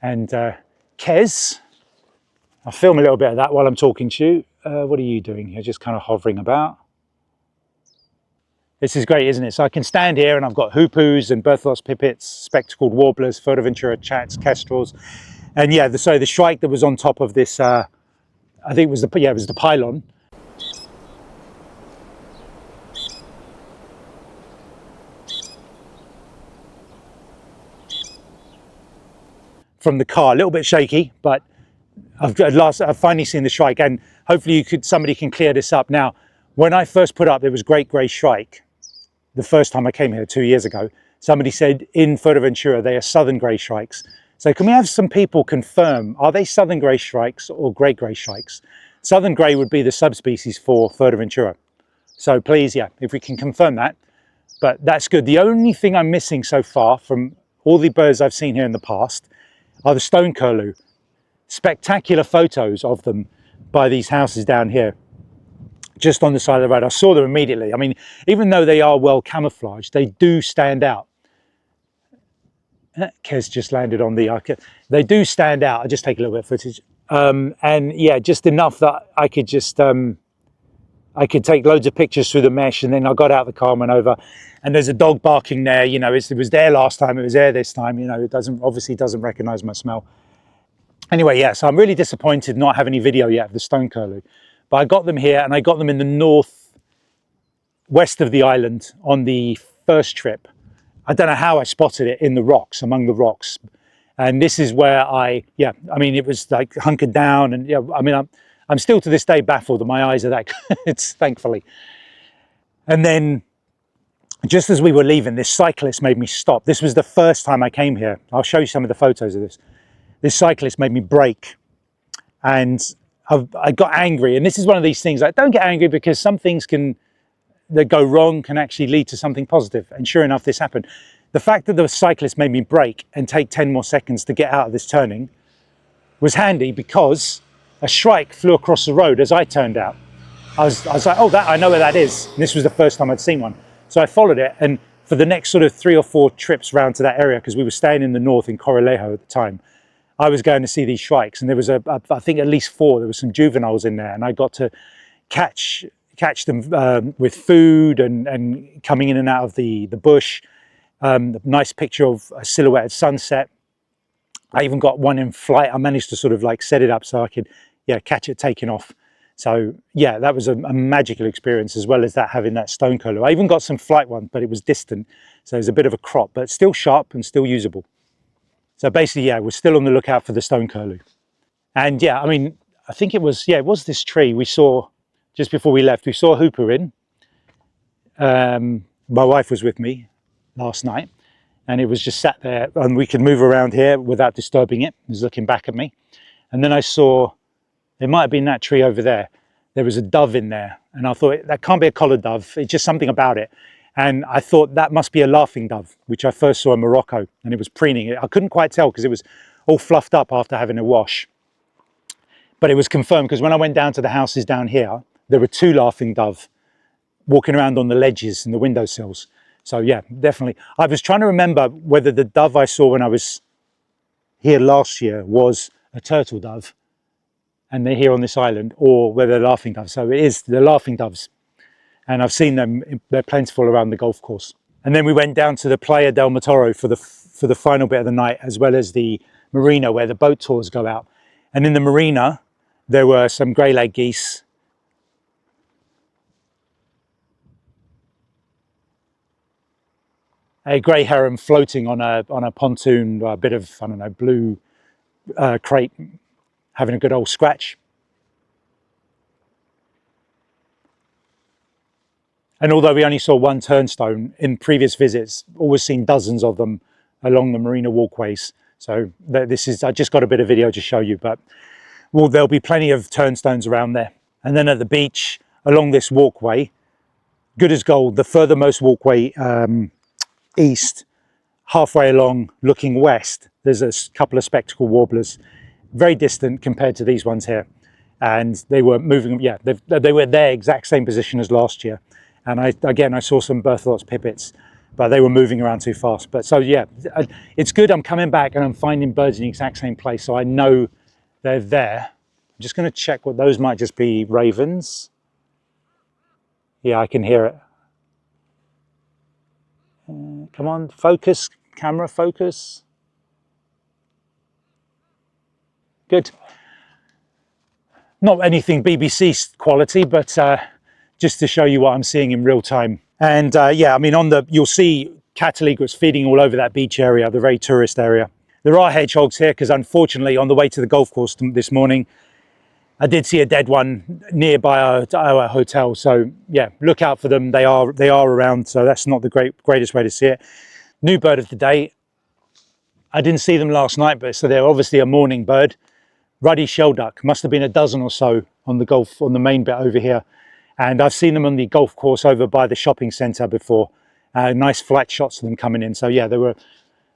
And Kez, I'll film a little bit of that while I'm talking to you. What are you doing? You're just kind of hovering about. This is great, isn't it? So I can stand here and I've got hoopoes and Bertholot's pipits, spectacled warblers, Fuerteventura chats, kestrels. And yeah, so the shrike that was on top of this, I think it was the pylon. From the car, a little bit shaky, but I've finally seen the shrike, and hopefully somebody can clear this up. Now, when I first put up, there was great grey shrike. The first time I came here 2 years ago, somebody said in Fuerteventura they are southern grey shrikes. So can we have some people confirm, are they southern grey shrikes or great grey shrikes? Southern grey would be the subspecies for Fuerteventura. So please, yeah, if we can confirm that. But that's good. The only thing I'm missing so far from all the birds I've seen here in the past are the stone curlew. Spectacular photos of them by these houses down here, just on the side of the road. I saw them immediately. I mean, even though they are well camouflaged, they do stand out. Kez just landed on the arc. They do stand out. I'll just take a little bit of footage. And yeah, just enough that I could just, I could take loads of pictures through the mesh, and then I got out the car and went over. And there's a dog barking there, you know, it was there last time, it was there this time, you know, it obviously doesn't recognize my smell. Anyway, yeah, so I'm really disappointed not having any video yet of the stone curlew. But I got them here, and I got them in the northwest of the island on the first trip. I don't know how I spotted it in the rocks, among the rocks. And this is where it was like hunkered down, and yeah, I mean, I'm still to this day baffled that my eyes are that good, thankfully. And then just as we were leaving, this cyclist made me stop. This was the first time I came here. I'll show you some of the photos of this. This cyclist made me brake, and I got angry. And this is one of these things, like, don't get angry, because some things that go wrong can actually lead to something positive. And sure enough, this happened. The fact that the cyclist made me brake and take 10 more seconds to get out of this turning was handy, because a shrike flew across the road as I turned out. I was like, oh, I know where that is. And this was the first time I'd seen one. So I followed it, and for the next sort of 3 or 4 trips round to that area, because we were staying in the north in Corralejo at the time, I was going to see these shrikes, and there was I think at least 4. There were some juveniles in there, and I got to catch them with food and coming in and out of the bush. Nice picture of a silhouetted sunset. I even got one in flight. I managed to sort of like set it up so I could, yeah, catch it taking off. So yeah, that was a magical experience, as well as that, having that stone curlew. I even got some flight ones, but it was distant, so it was a bit of a crop, but still sharp and still usable. So basically, yeah, we're still on the lookout for the stone curlew. And yeah, I mean, I think it was this tree we saw just before we left. We saw a hoopoe in. My wife was with me last night, and it was just sat there, and we could move around here without disturbing it. It was looking back at me. And then I saw, it might have been that tree over there. There was a dove in there, and I thought, that can't be a collared dove. It's just something about it. And I thought that must be a laughing dove, which I first saw in Morocco, and it was preening. I couldn't quite tell because it was all fluffed up after having a wash. But it was confirmed, because when I went down to the houses down here, there were 2 laughing dove walking around on the ledges and the windowsills. So yeah, definitely. I was trying to remember whether the dove I saw when I was here last year was a turtle dove, and they're here on this island, or whether they're laughing doves. So it is the laughing doves. And I've seen them, they're plentiful around the golf course. And then we went down to the Playa del Montoro for the final bit of the night, as well as the marina where the boat tours go out. And in the marina, there were some grey-leg geese. A grey heron floating on a pontoon, a bit of, I don't know, blue crate, having a good old scratch. And although we only saw 1 turnstone, in previous visits, always seen dozens of them along the marina walkways. So this is, I just got a bit of video to show you, but there'll be plenty of turnstones around there. And then at the beach, along this walkway, good as gold, the furthermost walkway east, halfway along looking west, there's a couple of spectacled warblers, very distant compared to these ones here. And they were moving, yeah, they were their exact same position as last year. And I saw some Bertholot's pipits, but they were moving around too fast. But so yeah, it's good. I'm coming back and I'm finding birds in the exact same place, so I know they're there. I'm just going to check what those might just be. Ravens. Yeah, I can hear it. Come on, focus, camera, focus. Good. Not anything BBC quality, but just to show you what I'm seeing in real time. And yeah, I mean, you'll see cattle egrets feeding all over that beach area, the very tourist area. There are hedgehogs here because unfortunately on the way to the golf course this morning, I did see a dead one nearby our hotel. So yeah, look out for them. They are around, so that's not the greatest way to see it. New bird of the day. I didn't see them last night, but so they're obviously a morning bird. Ruddy shelduck, must have been a dozen or so on the main bit over here. And I've seen them on the golf course over by the shopping centre before. Nice flat shots of them coming in. So yeah, there were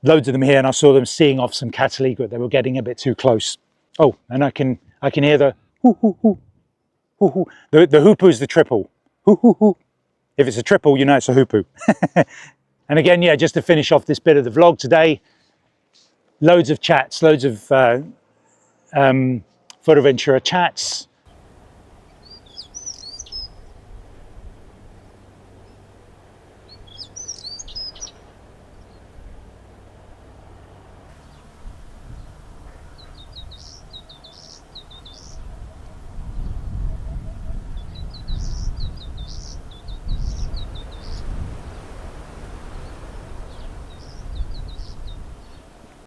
loads of them here, and I saw them seeing off some cattle egret. They were getting a bit too close. Oh, and I can hear the hoo hoo hoo hoo hoo. The hoopoo is the triple. Hoo hoo hoo. If it's a triple, you know it's a hoopoo. And again, yeah, just to finish off this bit of the vlog today, loads of chats, loads of Fuerteventura chats.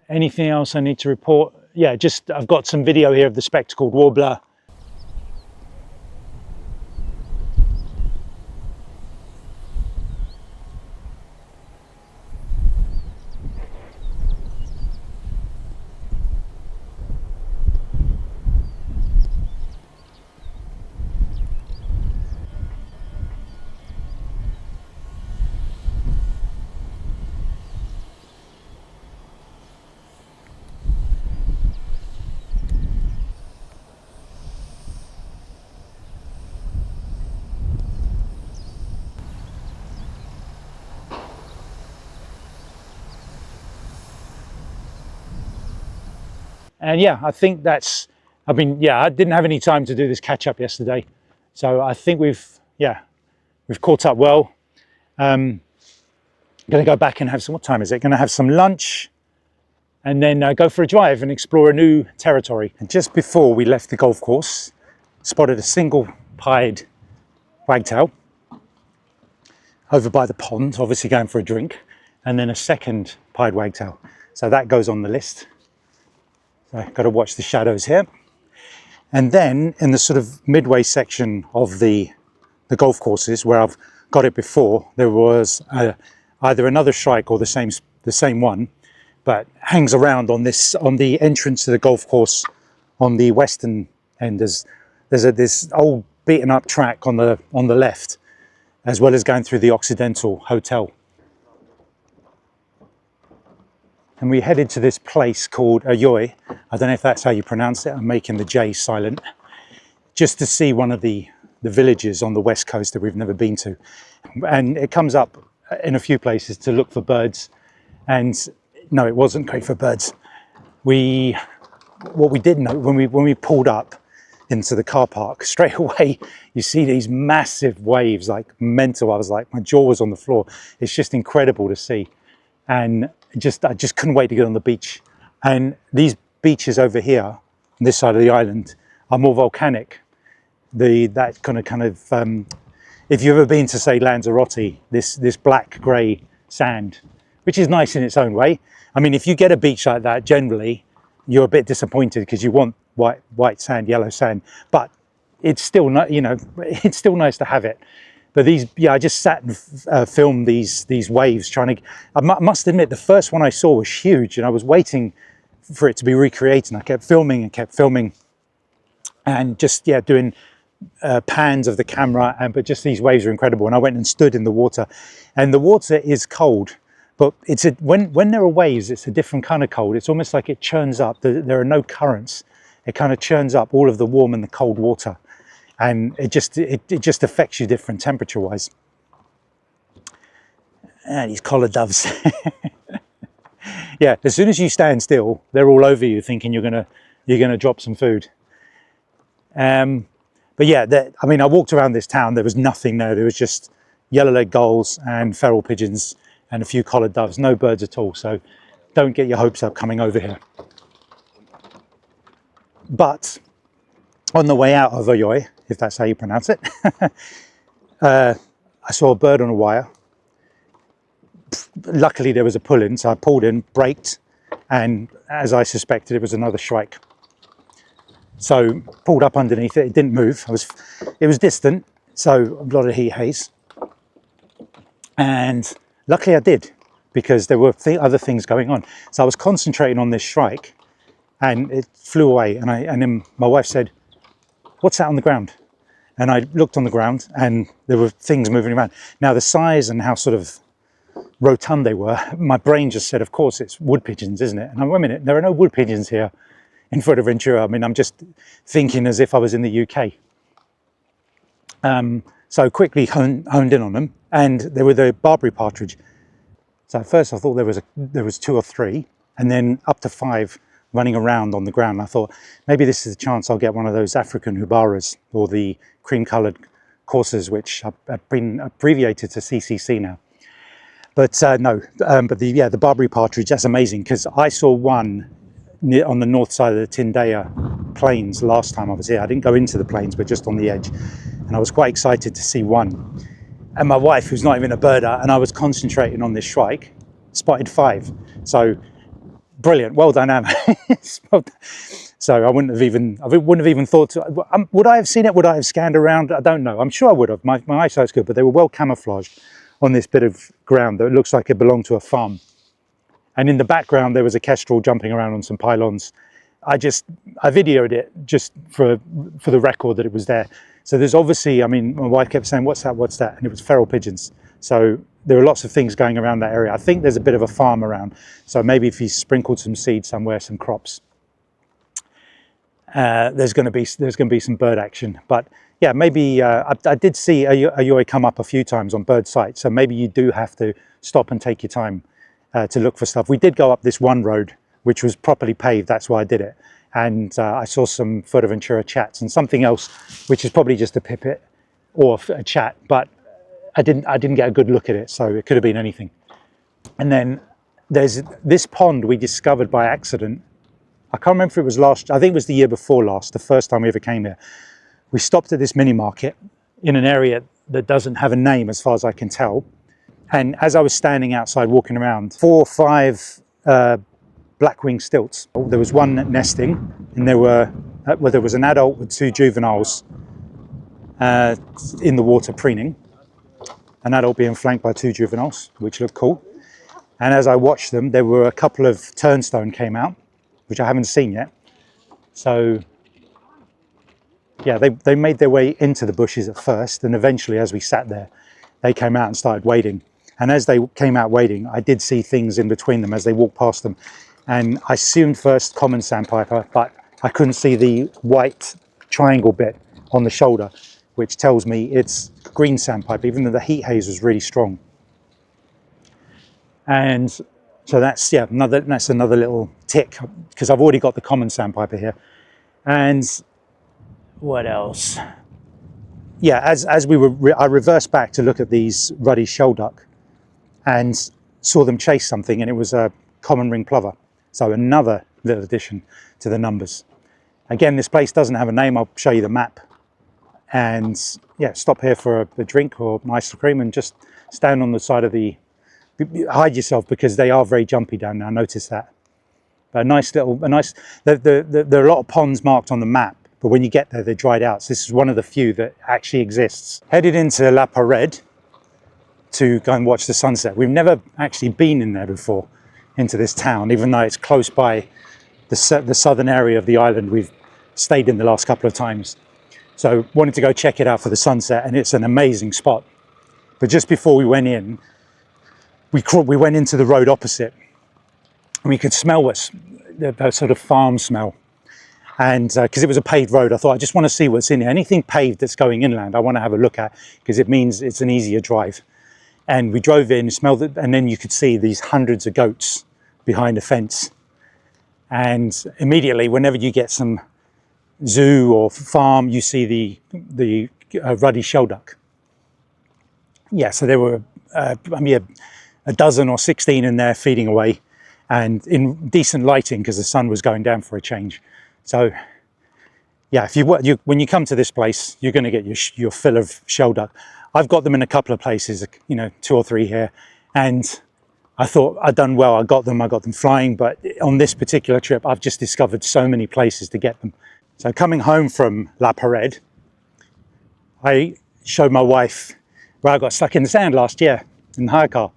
Anything else I need to report? Yeah, just I've got some video here of the spectacled warbler. And yeah, I think that's, I mean, yeah, I didn't have any time to do this catch up yesterday. So I think we've caught up well. Going to go back and have some, what time is it? Going to have some lunch and then go for a drive and explore a new territory. And just before we left the golf course, spotted a single pied wagtail over by the pond, obviously going for a drink, and then a second pied wagtail. So that goes on the list. So I've got to watch the shadows here. And then in the sort of midway section of the golf courses where I've got it before, there was either another shrike or the same one, but hangs around on the entrance to the golf course on the western end. There's this old beaten up track on the left, as well as going through the Occidental Hotel. And we headed to this place called Ayoy. I don't know if that's how you pronounce it. I'm making the J silent. Just to see one of the villages on the west coast that we've never been to. And it comes up in a few places to look for birds. And no, it wasn't great for birds. What we did know when we pulled up into the car park, straight away you see these massive waves, like mental. I was like, my jaw was on the floor. It's just incredible to see. And I just couldn't wait to get on the beach. And these beaches over here, on this side of the island, are more volcanic. That kind of if you've ever been to, say, Lanzarote, this black grey sand, which is nice in its own way. I mean, if you get a beach like that, generally you're a bit disappointed because you want white sand, yellow sand, but it's still not, it's still nice to have it. But I just sat and filmed these waves, trying to. I must admit, the first one I saw was huge, and I was waiting for it to be recreated. And I kept filming, and just doing pans of the camera. But just these waves are incredible. And I went and stood in the water, and the water is cold, but when there are waves, it's a different kind of cold. It's almost like it churns up. There are no currents. It kind of churns up all of the warm and the cold water. And it just affects you different temperature wise. And these collar doves. Yeah, as soon as you stand still, they're all over you, thinking you're gonna drop some food. But yeah, I mean, I walked around this town. There was nothing there. There was just yellow-legged gulls and feral pigeons and a few collared doves. No birds at all. So don't get your hopes up coming over here. But on the way out of Oyoy, if that's how you pronounce it, I saw a bird on a wire. Luckily there was a pull-in, so I pulled in, braked, and as I suspected, it was another shrike. So pulled up underneath it. It didn't move. It was distant, so a lot of heat haze. And luckily I did, because there were other things going on. So I was concentrating on this shrike, and it flew away. And then my wife said, "What's that on the ground?" And I looked on the ground, and there were things moving around. Now the size and how sort of rotund they were, my brain just said, of course it's wood pigeons, isn't it? And I'm, wait a minute, there are no wood pigeons here in Fuerteventura. I mean, I'm just thinking as if I was in the UK. So quickly honed in on them, and they were the Barbary Partridge. So at first I thought there was 2 or 3, and then up to 5 running around on the ground. I thought maybe this is a chance I'll get one of those African hubaras, or the cream-coloured coursers, which have been abbreviated to CCC now. But no, but the Barbary Partridge, that's amazing, because I saw one on the north side of the Tindaya plains last time I was here. I didn't go into the plains, but just on the edge. And I was quite excited to see one. And my wife, who's not even a birder, and I was concentrating on this shrike, spotted 5. So brilliant, well done, Anna. So I wouldn't have even thought to, would I have seen it? Would I have scanned around? I don't know. I'm sure I would have. My eyesight's good, but they were well camouflaged on this bit of ground that looks like it belonged to a farm. And in the background, there was a kestrel jumping around on some pylons. I videoed it just for the record that it was there. So there's obviously, I mean, my wife kept saying, "What's that? What's that?" And it was feral pigeons. So there are lots of things going around that area. I think there's a bit of a farm around. So maybe if he sprinkled some seed somewhere, some crops, there's going to be some bird action. But yeah, maybe I did see Oyoy come up a few times on bird sight. So maybe you do have to stop and take your time to look for stuff. We did go up this one road, which was properly paved. That's why I did it. And I saw some Fuerteventura chats and something else, which is probably just a pipit or a chat, but I didn't get a good look at it, so it could have been anything. And then there's this pond we discovered by accident. I can't remember if it was I think it was the year before last, the first time we ever came here. We stopped at this mini market in an area that doesn't have a name as far as I can tell. And as I was standing outside walking around, 4 or 5 black-winged stilts. There was one nesting, and there was an adult with 2 juveniles in the water preening. An adult being flanked by 2 juveniles, which looked cool. And as I watched them, there were a couple of turnstone came out, which I haven't seen yet. So yeah, they made their way into the bushes at first, and eventually as we sat there, they came out and started wading. And as they came out wading, I did see things in between them as they walked past them. And I assumed first common sandpiper, but I couldn't see the white triangle bit on the shoulder, which tells me it's green sandpiper, even though the heat haze was really strong. And so that's another little tick, because I've already got the common sandpiper here. And what else? Yeah, as I reversed back to look at these ruddy shelduck and saw them chase something, and it was a common ring plover. So another little addition to the numbers. Again, this place doesn't have a name. I'll show you the map. And yeah, stop here for a drink or an ice cream and just stand on the side of hide yourself, because they are very jumpy down there. I noticed that. But there are a lot of ponds marked on the map, but when you get there, they're dried out. So this is one of the few that actually exists. Headed into La Pared to go and watch the sunset. We've never actually been in there before, into this town, even though it's close by the southern area of the island we've stayed in the last couple of times. So wanted to go check it out for the sunset, and it's an amazing spot. But just before we went in, we went into the road opposite, and we could smell the sort of farm smell. And because it was a paved road, I thought, I just want to see what's in here. Anything paved that's going inland, I want to have a look at, because it means it's an easier drive. And we drove in, smelled it, and then you could see these hundreds of goats behind a fence. And immediately, whenever you get some zoo or farm, you see the ruddy shelduck. Yeah, so there were a dozen or 16 in there feeding away, and in decent lighting because the sun was going down for a change. So yeah, when you come to this place, you're going to get your fill of shelduck. I've got them in a couple of places, 2 or 3 here, and I thought I'd done well. I got them flying, but on this particular trip, I've just discovered so many places to get them. So coming home from La Pared, I showed my wife where I got stuck in the sand last year in the hire car,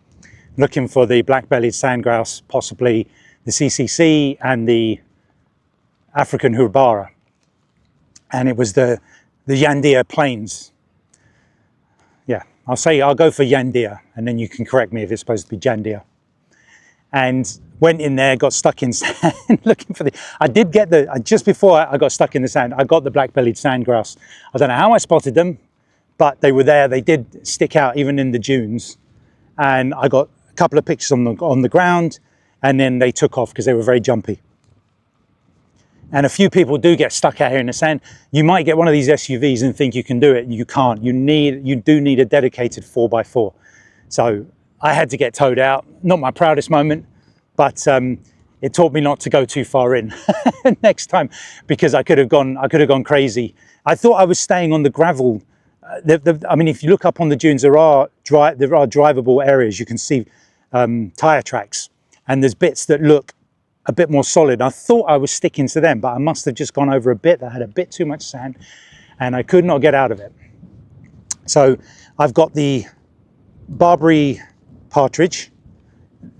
looking for the black-bellied sandgrouse, possibly the CCC and the African Hubara. And it was the Yandia Plains. Yeah, I'll go for Yandia, and then you can correct me if it's supposed to be Jandia. And went in there, got stuck in sand looking for just before I got stuck in the sand, I got the black-bellied sandgrouse. I don't know how I spotted them, but they were there. They did stick out even in the dunes. And I got a couple of pictures on the ground, and then they took off because they were very jumpy. And a few people do get stuck out here in the sand. You might get one of these SUVs and think you can do it. You can't. You do need a dedicated 4x4. So I had to get towed out. Not my proudest moment, but it taught me not to go too far in next time, because I could have gone crazy. I thought I was staying on the gravel. I mean, if you look up on the dunes, there are drivable areas. You can see tire tracks, and there's bits that look a bit more solid. I thought I was sticking to them, but I must have just gone over a bit that had a bit too much sand, and I could not get out of it. So I've got the Barbary Partridge,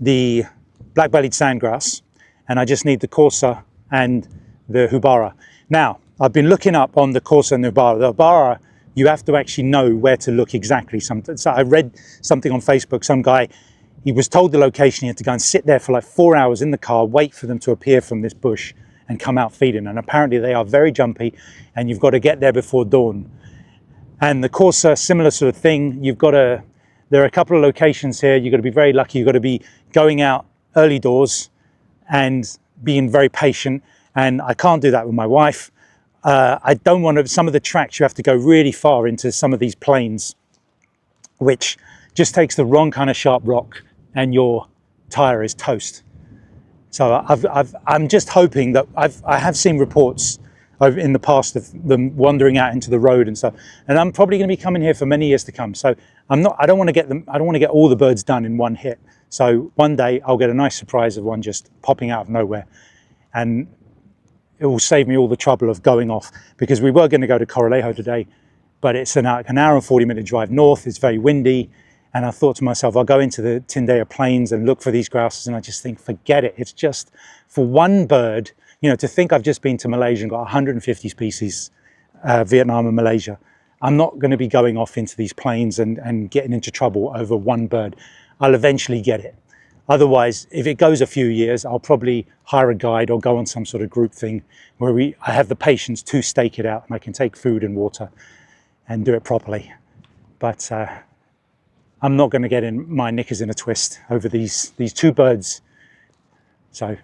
the black-bellied sandgrouse, and I just need the Corsa and the Hubara. Now, I've been looking up on the Corsa and the Hubara. The Hubara, you have to actually know where to look exactly. So I read something on Facebook, some guy, he was told the location, he had to go and sit there for like 4 hours in the car, wait for them to appear from this bush and come out feeding. And apparently they are very jumpy, and you've got to get there before dawn. And the Corsa, similar sort of thing. There are a couple of locations here. You've got to be very lucky. You've got to be going out early doors and being very patient. And I can't do that with my wife. I don't want to, some of the tracks you have to go really far into some of these plains, which just takes the wrong kind of sharp rock and your tire is toast. So I'm just hoping that I have seen reports in the past of them wandering out into the road and stuff, and I'm probably going to be coming here for many years to come. So I don't want to get all the birds done in one hit. So one day I'll get a nice surprise of one just popping out of nowhere, and it will save me all the trouble of going off, because we were going to go to Corralejo today, but it's an hour and 40-minute drive north. It's very windy. And I thought to myself, I'll go into the Tindaya Plains and look for these grouses. And I just think, forget it. It's just for one bird, to think I've just been to Malaysia and got 150 species, Vietnam and Malaysia. I'm not going to be going off into these plains and getting into trouble over one bird. I'll eventually get it. Otherwise, if it goes a few years, I'll probably hire a guide or go on some sort of group thing where I have the patience to stake it out, and I can take food and water and do it properly. But I'm not going to get my knickers in a twist over these 2 birds. So